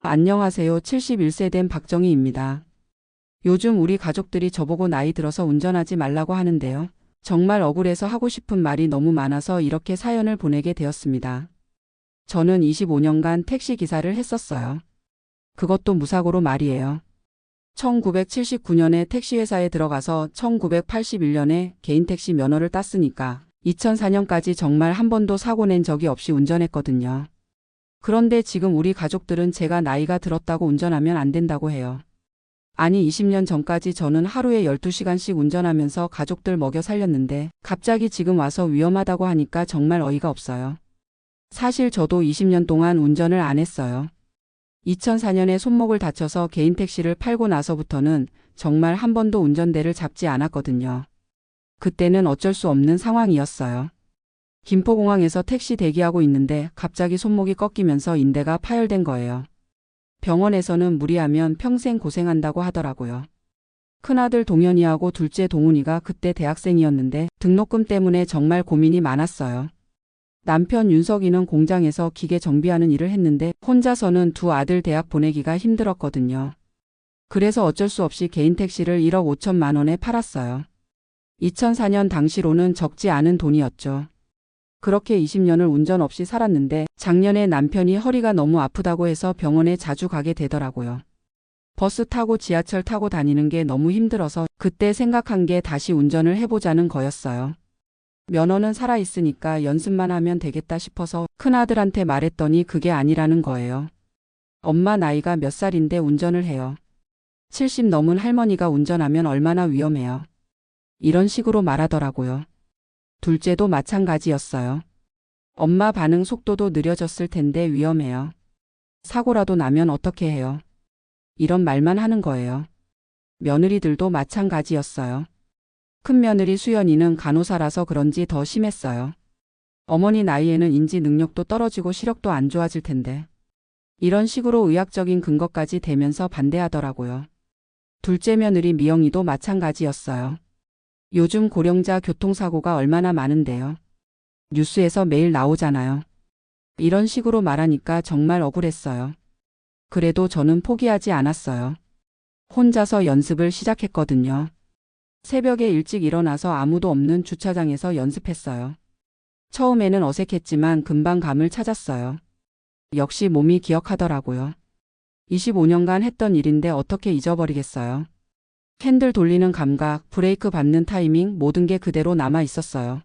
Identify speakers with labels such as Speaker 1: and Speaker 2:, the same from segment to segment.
Speaker 1: 안녕하세요. 71세 된 박정희입니다. 요즘 우리 가족들이 저보고 나이 들어서 운전하지 말라고 하는데요. 정말 억울해서 하고 싶은 말이 너무 많아서 이렇게 사연을 보내게 되었습니다. 저는 25년간 택시 기사를 했었어요. 그것도 무사고로 말이에요. 1979년에 택시회사에 들어가서 1981년에 개인 택시 면허를 땄으니까 2004년까지 정말 한 번도 사고 낸 적이 없이 운전했거든요. 그런데 지금 우리 가족들은 제가 나이가 들었다고 운전하면 안 된다고 해요. 아니 20년 전까지 저는 하루에 12시간씩 운전하면서 가족들 먹여 살렸는데 갑자기 지금 와서 위험하다고 하니까 정말 어이가 없어요. 사실 저도 20년 동안 운전을 안 했어요. 2004년에 손목을 다쳐서 개인 택시를 팔고 나서부터는 정말 한 번도 운전대를 잡지 않았거든요. 그때는 어쩔 수 없는 상황이었어요. 김포공항에서 택시 대기하고 있는데 갑자기 손목이 꺾이면서 인대가 파열된 거예요. 병원에서는 무리하면 평생 고생한다고 하더라고요. 큰아들 동현이하고 둘째 동훈이가 그때 대학생이었는데 등록금 때문에 정말 고민이 많았어요. 남편 윤석이는 공장에서 기계 정비하는 일을 했는데 혼자서는 두 아들 대학 보내기가 힘들었거든요. 그래서 어쩔 수 없이 개인 택시를 1억 5천만 원에 팔았어요. 2004년 당시로는 적지 않은 돈이었죠. 그렇게 20년을 운전 없이 살았는데 작년에 남편이 허리가 너무 아프다고 해서 병원에 자주 가게 되더라고요. 버스 타고 지하철 타고 다니는 게 너무 힘들어서 그때 생각한 게 다시 운전을 해보자는 거였어요. 면허는 살아있으니까 연습만 하면 되겠다 싶어서 큰아들한테 말했더니 그게 아니라는 거예요. 엄마 나이가 몇 살인데 운전을 해요. 70 넘은 할머니가 운전하면 얼마나 위험해요. 이런 식으로 말하더라고요. 둘째도 마찬가지였어요. 엄마 반응 속도도 느려졌을 텐데 위험해요. 사고라도 나면 어떻게 해요? 이런 말만 하는 거예요. 며느리들도 마찬가지였어요. 큰며느리 수연이는 간호사라서 그런지 더 심했어요. 어머니 나이에는 인지 능력도 떨어지고 시력도 안 좋아질 텐데. 이런 식으로 의학적인 근거까지 대면서 반대하더라고요. 둘째 며느리 미영이도 마찬가지였어요. 요즘 고령자 교통사고가 얼마나 많은데요. 뉴스에서 매일 나오잖아요. 이런 식으로 말하니까 정말 억울했어요. 그래도 저는 포기하지 않았어요. 혼자서 연습을 시작했거든요. 새벽에 일찍 일어나서 아무도 없는 주차장에서 연습했어요. 처음에는 어색했지만 금방 감을 찾았어요. 역시 몸이 기억하더라고요. 25년간 했던 일인데 어떻게 잊어버리겠어요. 핸들 돌리는 감각, 브레이크 밟는 타이밍 모든 게 그대로 남아 있었어요.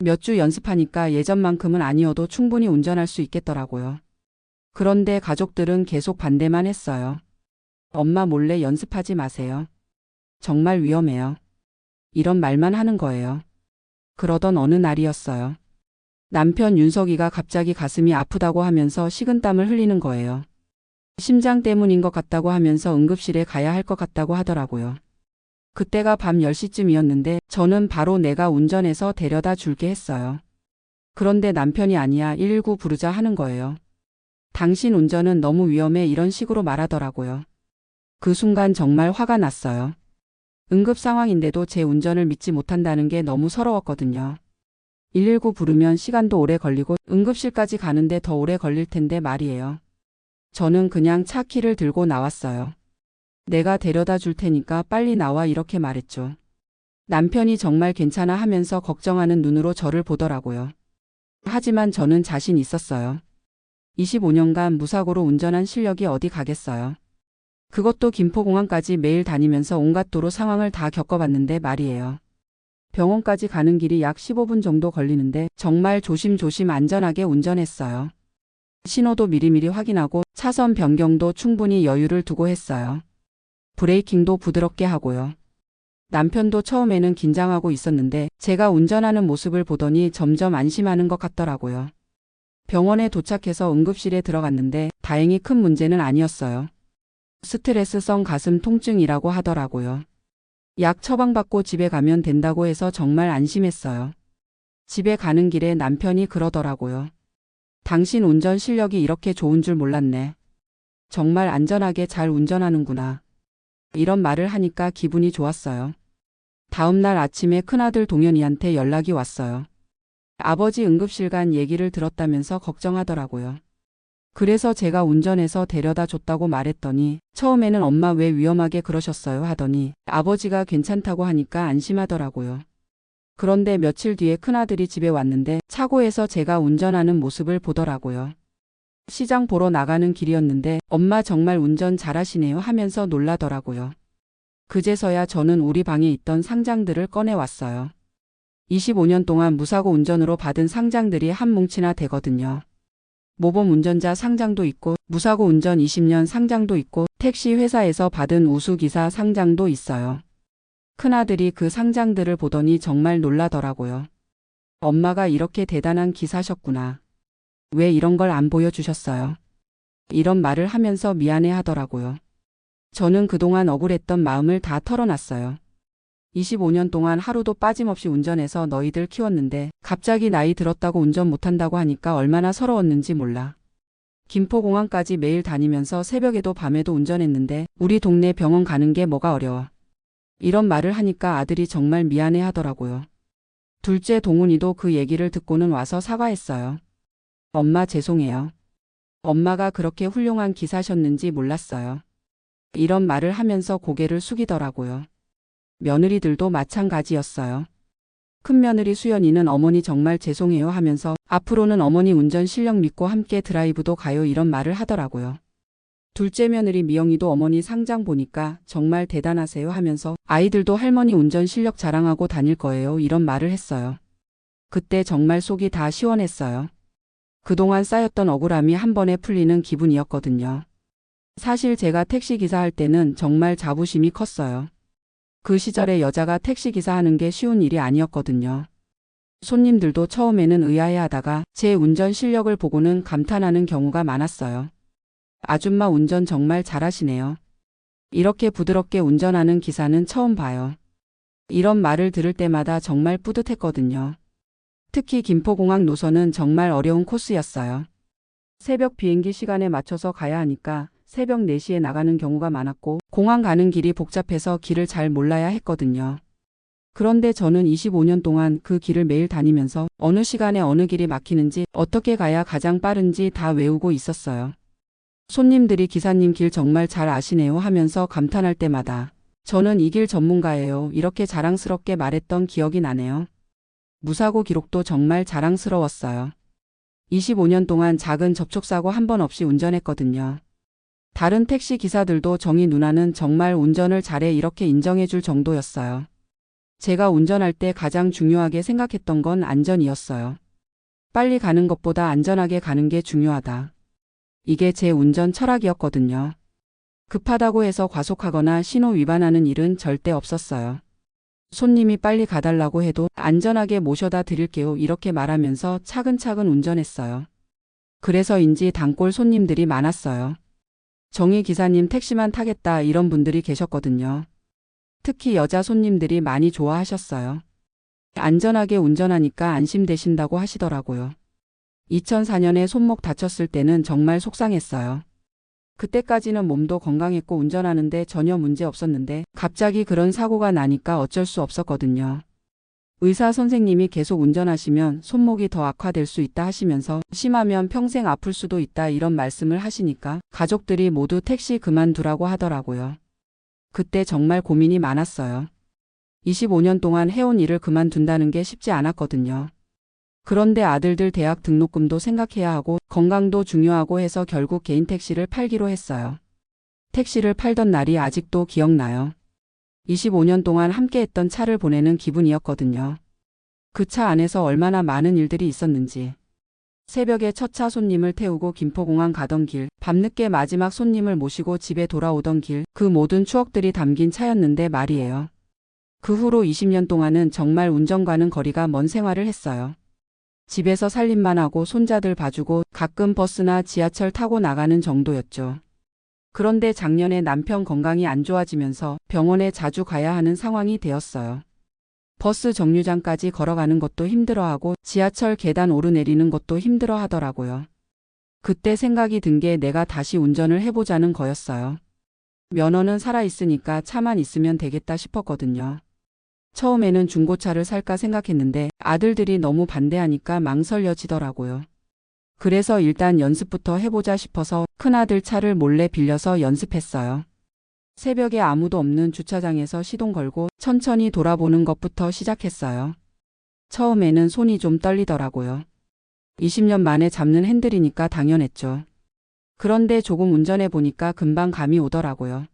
Speaker 1: 몇 주 연습하니까 예전만큼은 아니어도 충분히 운전할 수 있겠더라고요. 그런데 가족들은 계속 반대만 했어요. 엄마 몰래 연습하지 마세요. 정말 위험해요. 이런 말만 하는 거예요. 그러던 어느 날이었어요. 남편 윤석이가 갑자기 가슴이 아프다고 하면서 식은땀을 흘리는 거예요. 심장 때문인 것 같다고 하면서 응급실에 가야 할 것 같다고 하더라고요. 그때가 밤 10시쯤이었는데 저는 바로 내가 운전해서 데려다 줄게 했어요. 그런데 남편이 아니야 119 부르자 하는 거예요. 당신 운전은 너무 위험해 이런 식으로 말하더라고요. 그 순간 정말 화가 났어요. 응급 상황인데도 제 운전을 믿지 못한다는 게 너무 서러웠거든요. 119 부르면 시간도 오래 걸리고 응급실까지 가는데 더 오래 걸릴 텐데 말이에요. 저는 그냥 차 키를 들고 나왔어요. 내가 데려다 줄 테니까 빨리 나와 이렇게 말했죠. 남편이 정말 괜찮아 하면서 걱정하는 눈으로 저를 보더라고요. 하지만 저는 자신 있었어요. 25년간 무사고로 운전한 실력이 어디 가겠어요. 그것도 김포공항까지 매일 다니면서 온갖 도로 상황을 다 겪어봤는데 말이에요. 병원까지 가는 길이 약 15분 정도 걸리는데 정말 조심조심 안전하게 운전했어요. 신호도 미리미리 확인하고 차선 변경도 충분히 여유를 두고 했어요. 브레이킹도 부드럽게 하고요. 남편도 처음에는 긴장하고 있었는데 제가 운전하는 모습을 보더니 점점 안심하는 것 같더라고요. 병원에 도착해서 응급실에 들어갔는데 다행히 큰 문제는 아니었어요. 스트레스성 가슴 통증이라고 하더라고요. 약 처방받고 집에 가면 된다고 해서 정말 안심했어요. 집에 가는 길에 남편이 그러더라고요. 당신 운전 실력이 이렇게 좋은 줄 몰랐네. 정말 안전하게 잘 운전하는구나. 이런 말을 하니까 기분이 좋았어요. 다음 날 아침에 큰아들 동현이한테 연락이 왔어요. 아버지 응급실 간 얘기를 들었다면서 걱정하더라고요. 그래서 제가 운전해서 데려다 줬다고 말했더니 처음에는 엄마 왜 위험하게 그러셨어요 하더니 아버지가 괜찮다고 하니까 안심하더라고요. 그런데 며칠 뒤에 큰아들이 집에 왔는데 차고에서 제가 운전하는 모습을 보더라고요. 시장 보러 나가는 길이었는데 엄마 정말 운전 잘하시네요 하면서 놀라더라고요. 그제서야 저는 우리 방에 있던 상장들을 꺼내왔어요. 25년 동안 무사고 운전으로 받은 상장들이 한 뭉치나 되거든요. 모범 운전자 상장도 있고 무사고 운전 20년 상장도 있고 택시 회사에서 받은 우수기사 상장도 있어요. 큰아들이 그 상장들을 보더니 정말 놀라더라고요. 엄마가 이렇게 대단한 기사셨구나. 왜 이런 걸 안 보여주셨어요? 이런 말을 하면서 미안해 하더라고요. 저는 그동안 억울했던 마음을 다 털어놨어요. 25년 동안 하루도 빠짐없이 운전해서 너희들 키웠는데 갑자기 나이 들었다고 운전 못한다고 하니까 얼마나 서러웠는지 몰라. 김포공항까지 매일 다니면서 새벽에도 밤에도 운전했는데 우리 동네 병원 가는 게 뭐가 어려워. 이런 말을 하니까 아들이 정말 미안해 하더라고요. 둘째 동훈이도 그 얘기를 듣고는 와서 사과했어요. 엄마 죄송해요. 엄마가 그렇게 훌륭한 기사셨는지 몰랐어요. 이런 말을 하면서 고개를 숙이더라고요. 며느리들도 마찬가지였어요. 큰며느리 수연이는 어머니 정말 죄송해요 하면서 앞으로는 어머니 운전 실력 믿고 함께 드라이브도 가요 이런 말을 하더라고요. 둘째 며느리 미영이도 어머니 상장 보니까 정말 대단하세요 하면서 아이들도 할머니 운전 실력 자랑하고 다닐 거예요 이런 말을 했어요. 그때 정말 속이 다 시원했어요. 그동안 쌓였던 억울함이 한 번에 풀리는 기분이었거든요. 사실 제가 택시기사 할 때는 정말 자부심이 컸어요. 그 시절에 여자가 택시기사 하는 게 쉬운 일이 아니었거든요. 손님들도 처음에는 의아해하다가 제 운전 실력을 보고는 감탄하는 경우가 많았어요. 아줌마 운전 정말 잘하시네요. 이렇게 부드럽게 운전하는 기사는 처음 봐요. 이런 말을 들을 때마다 정말 뿌듯했거든요. 특히 김포공항 노선은 정말 어려운 코스였어요. 새벽 비행기 시간에 맞춰서 가야 하니까 새벽 4시에 나가는 경우가 많았고 공항 가는 길이 복잡해서 길을 잘 몰라야 했거든요. 그런데 저는 25년 동안 그 길을 매일 다니면서 어느 시간에 어느 길이 막히는지 어떻게 가야 가장 빠른지 다 외우고 있었어요. 손님들이 기사님 길 정말 잘 아시네요 하면서 감탄할 때마다 저는 이 길 전문가예요 이렇게 자랑스럽게 말했던 기억이 나네요. 무사고 기록도 정말 자랑스러웠어요. 25년 동안 작은 접촉사고 한 번 없이 운전했거든요. 다른 택시 기사들도 정희 누나는 정말 운전을 잘해 이렇게 인정해 줄 정도였어요. 제가 운전할 때 가장 중요하게 생각했던 건 안전이었어요. 빨리 가는 것보다 안전하게 가는 게 중요하다. 이게 제 운전 철학이었거든요. 급하다고 해서 과속하거나 신호 위반하는 일은 절대 없었어요. 손님이 빨리 가달라고 해도 안전하게 모셔다 드릴게요 이렇게 말하면서 차근차근 운전했어요. 그래서인지 단골 손님들이 많았어요. 정희 기사님 택시만 타겠다 이런 분들이 계셨거든요. 특히 여자 손님들이 많이 좋아하셨어요. 안전하게 운전하니까 안심되신다고 하시더라고요. 2004년에 손목 다쳤을 때는 정말 속상했어요. 그때까지는 몸도 건강했고 운전하는데 전혀 문제 없었는데 갑자기 그런 사고가 나니까 어쩔 수 없었거든요. 의사 선생님이 계속 운전하시면 손목이 더 악화될 수 있다 하시면서 심하면 평생 아플 수도 있다 이런 말씀을 하시니까 가족들이 모두 택시 그만두라고 하더라고요. 그때 정말 고민이 많았어요. 25년 동안 해온 일을 그만둔다는 게 쉽지 않았거든요. 그런데 아들들 대학 등록금도 생각해야 하고 건강도 중요하고 해서 결국 개인 택시를 팔기로 했어요. 택시를 팔던 날이 아직도 기억나요. 25년 동안 함께했던 차를 보내는 기분이었거든요. 그 차 안에서 얼마나 많은 일들이 있었는지. 새벽에 첫 차 손님을 태우고 김포공항 가던 길, 밤늦게 마지막 손님을 모시고 집에 돌아오던 길, 그 모든 추억들이 담긴 차였는데 말이에요. 그 후로 20년 동안은 정말 운전과는 거리가 먼 생활을 했어요. 집에서 살림만 하고 손자들 봐주고 가끔 버스나 지하철 타고 나가는 정도였죠. 그런데 작년에 남편 건강이 안 좋아지면서 병원에 자주 가야 하는 상황이 되었어요. 버스 정류장까지 걸어가는 것도 힘들어하고 지하철 계단 오르내리는 것도 힘들어 하더라고요. 그때 생각이 든 게 내가 다시 운전을 해보자는 거였어요. 면허는 살아있으니까 차만 있으면 되겠다 싶었거든요. 처음에는 중고차를 살까 생각했는데 아들들이 너무 반대하니까 망설여지더라고요. 그래서 일단 연습부터 해보자 싶어서 큰아들 차를 몰래 빌려서 연습했어요. 새벽에 아무도 없는 주차장에서 시동 걸고 천천히 돌아보는 것부터 시작했어요. 처음에는 손이 좀 떨리더라고요. 20년 만에 잡는 핸들이니까 당연했죠. 그런데 조금 운전해 보니까 금방 감이 오더라고요.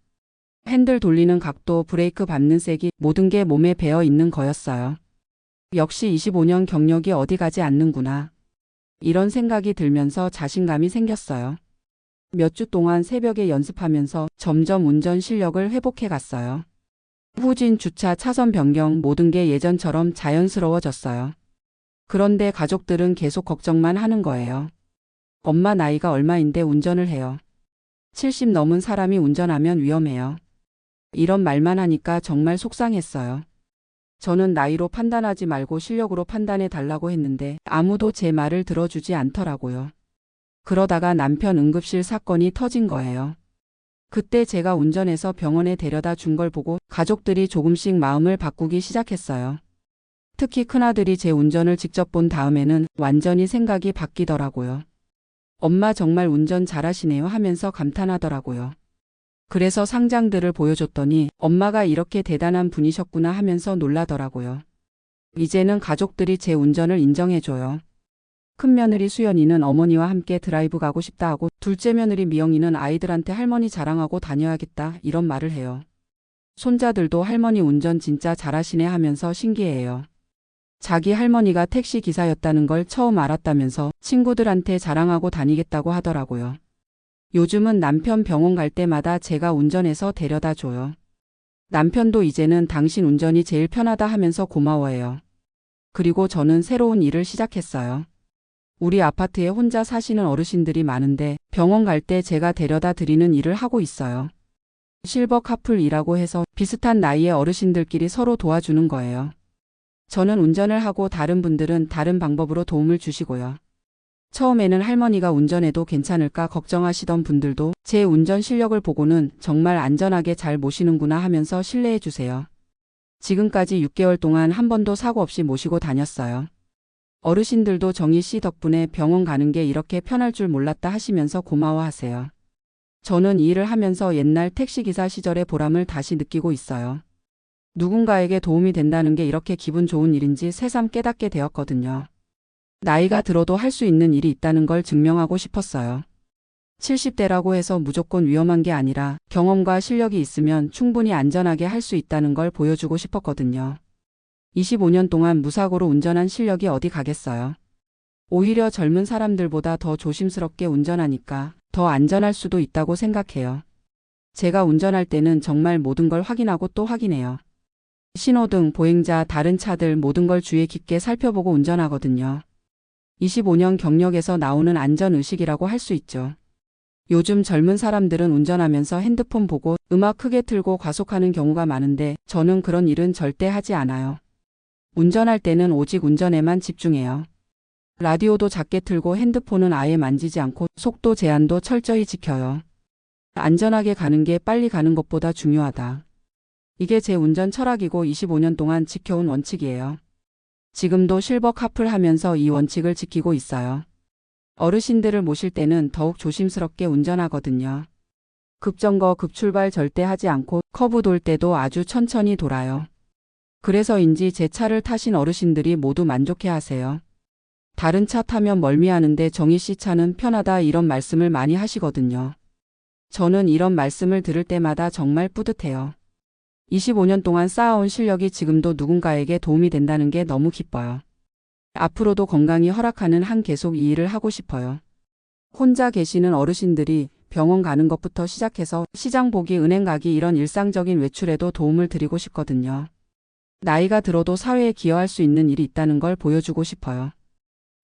Speaker 1: 핸들 돌리는 각도, 브레이크 밟는 세기, 모든 게 몸에 배어 있는 거였어요. 역시 25년 경력이 어디 가지 않는구나. 이런 생각이 들면서 자신감이 생겼어요. 몇 주 동안 새벽에 연습하면서 점점 운전 실력을 회복해 갔어요. 후진, 주차, 차선 변경 모든 게 예전처럼 자연스러워졌어요. 그런데 가족들은 계속 걱정만 하는 거예요. 엄마 나이가 얼마인데 운전을 해요. 70 넘은 사람이 운전하면 위험해요. 이런 말만 하니까 정말 속상했어요. 저는 나이로 판단하지 말고 실력으로 판단해 달라고 했는데 아무도 제 말을 들어주지 않더라고요. 그러다가 남편 응급실 사건이 터진 거예요. 그때 제가 운전해서 병원에 데려다 준 걸 보고 가족들이 조금씩 마음을 바꾸기 시작했어요. 특히 큰아들이 제 운전을 직접 본 다음에는 완전히 생각이 바뀌더라고요. 엄마 정말 운전 잘하시네요 하면서 감탄하더라고요. 그래서 상장들을 보여줬더니 엄마가 이렇게 대단한 분이셨구나 하면서 놀라더라고요. 이제는 가족들이 제 운전을 인정해줘요. 큰며느리 수연이는 어머니와 함께 드라이브 가고 싶다 하고 둘째 며느리 미영이는 아이들한테 할머니 자랑하고 다녀야겠다 이런 말을 해요. 손자들도 할머니 운전 진짜 잘하시네 하면서 신기해해요. 자기 할머니가 택시 기사였다는 걸 처음 알았다면서 친구들한테 자랑하고 다니겠다고 하더라고요. 요즘은 남편 병원 갈 때마다 제가 운전해서 데려다 줘요. 남편도 이제는 당신 운전이 제일 편하다 하면서 고마워해요. 그리고 저는 새로운 일을 시작했어요. 우리 아파트에 혼자 사시는 어르신들이 많은데 병원 갈 때 제가 데려다 드리는 일을 하고 있어요. 실버 카풀이라고 해서 비슷한 나이의 어르신들끼리 서로 도와주는 거예요. 저는 운전을 하고 다른 분들은 다른 방법으로 도움을 주시고요. 처음에는 할머니가 운전해도 괜찮을까 걱정하시던 분들도 제 운전 실력을 보고는 정말 안전하게 잘 모시는구나 하면서 신뢰해 주세요. 지금까지 6개월 동안 한 번도 사고 없이 모시고 다녔어요. 어르신들도 정희 씨 덕분에 병원 가는 게 이렇게 편할 줄 몰랐다 하시면서 고마워하세요. 저는 이 일을 하면서 옛날 택시기사 시절의 보람을 다시 느끼고 있어요. 누군가에게 도움이 된다는 게 이렇게 기분 좋은 일인지 새삼 깨닫게 되었거든요. 나이가 들어도 할 수 있는 일이 있다는 걸 증명하고 싶었어요. 70대라고 해서 무조건 위험한 게 아니라 경험과 실력이 있으면 충분히 안전하게 할 수 있다는 걸 보여주고 싶었거든요. 25년 동안 무사고로 운전한 실력이 어디 가겠어요. 오히려 젊은 사람들보다 더 조심스럽게 운전하니까 더 안전할 수도 있다고 생각해요. 제가 운전할 때는 정말 모든 걸 확인하고 또 확인해요. 신호등, 보행자, 다른 차들 모든 걸 주의 깊게 살펴보고 운전하거든요. 25년 경력에서 나오는 안전의식이라고 할 수 있죠. 요즘 젊은 사람들은 운전하면서 핸드폰 보고 음악 크게 틀고 과속하는 경우가 많은데 저는 그런 일은 절대 하지 않아요. 운전할 때는 오직 운전에만 집중해요. 라디오도 작게 틀고 핸드폰은 아예 만지지 않고 속도 제한도 철저히 지켜요. 안전하게 가는 게 빨리 가는 것보다 중요하다. 이게 제 운전 철학이고 25년 동안 지켜온 원칙이에요. 지금도 실버 카풀 하면서 이 원칙을 지키고 있어요. 어르신들을 모실 때는 더욱 조심스럽게 운전하거든요. 급정거, 급출발 절대 하지 않고 커브 돌 때도 아주 천천히 돌아요. 그래서인지 제 차를 타신 어르신들이 모두 만족해 하세요. 다른 차 타면 멀미하는데 정희 씨 차는 편하다 이런 말씀을 많이 하시거든요. 저는 이런 말씀을 들을 때마다 정말 뿌듯해요. 25년 동안 쌓아온 실력이 지금도 누군가에게 도움이 된다는 게 너무 기뻐요. 앞으로도 건강이 허락하는 한 계속 이 일을 하고 싶어요. 혼자 계시는 어르신들이 병원 가는 것부터 시작해서 시장 보기, 은행 가기 이런 일상적인 외출에도 도움을 드리고 싶거든요. 나이가 들어도 사회에 기여할 수 있는 일이 있다는 걸 보여주고 싶어요.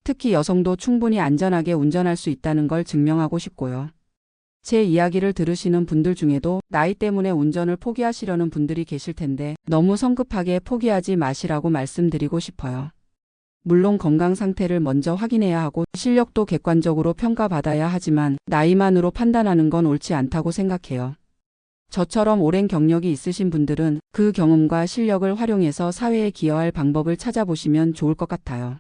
Speaker 1: 특히 여성도 충분히 안전하게 운전할 수 있다는 걸 증명하고 싶고요. 제 이야기를 들으시는 분들 중에도 나이 때문에 운전을 포기하시려는 분들이 계실 텐데 너무 성급하게 포기하지 마시라고 말씀드리고 싶어요. 물론 건강 상태를 먼저 확인해야 하고 실력도 객관적으로 평가받아야 하지만 나이만으로 판단하는 건 옳지 않다고 생각해요. 저처럼 오랜 경력이 있으신 분들은 그 경험과 실력을 활용해서 사회에 기여할 방법을 찾아보시면 좋을 것 같아요.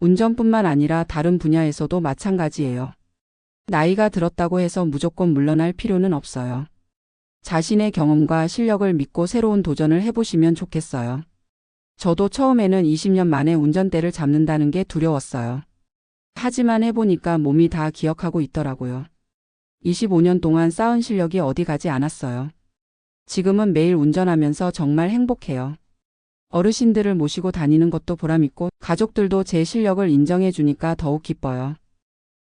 Speaker 1: 운전뿐만 아니라 다른 분야에서도 마찬가지예요. 나이가 들었다고 해서 무조건 물러날 필요는 없어요. 자신의 경험과 실력을 믿고 새로운 도전을 해보시면 좋겠어요. 저도 처음에는 20년 만에 운전대를 잡는다는 게 두려웠어요. 하지만 해보니까 몸이 다 기억하고 있더라고요. 25년 동안 쌓은 실력이 어디 가지 않았어요. 지금은 매일 운전하면서 정말 행복해요. 어르신들을 모시고 다니는 것도 보람있고 가족들도 제 실력을 인정해 주니까 더욱 기뻐요.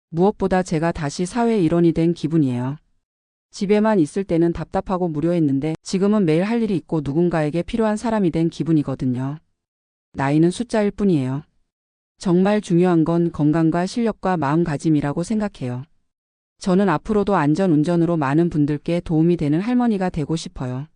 Speaker 1: 무엇보다 제가 다시 사회 일원이 된 기분이에요. 집에만 있을 때는 답답하고 무료했는데 지금은 매일 할 일이 있고 누군가에게 필요한 사람이 된 기분이거든요. 나이는 숫자일 뿐이에요. 정말 중요한 건 건강과 실력과 마음가짐이라고 생각해요. 저는 앞으로도 안전 운전으로 많은 분들께 도움이 되는 할머니가 되고 싶어요.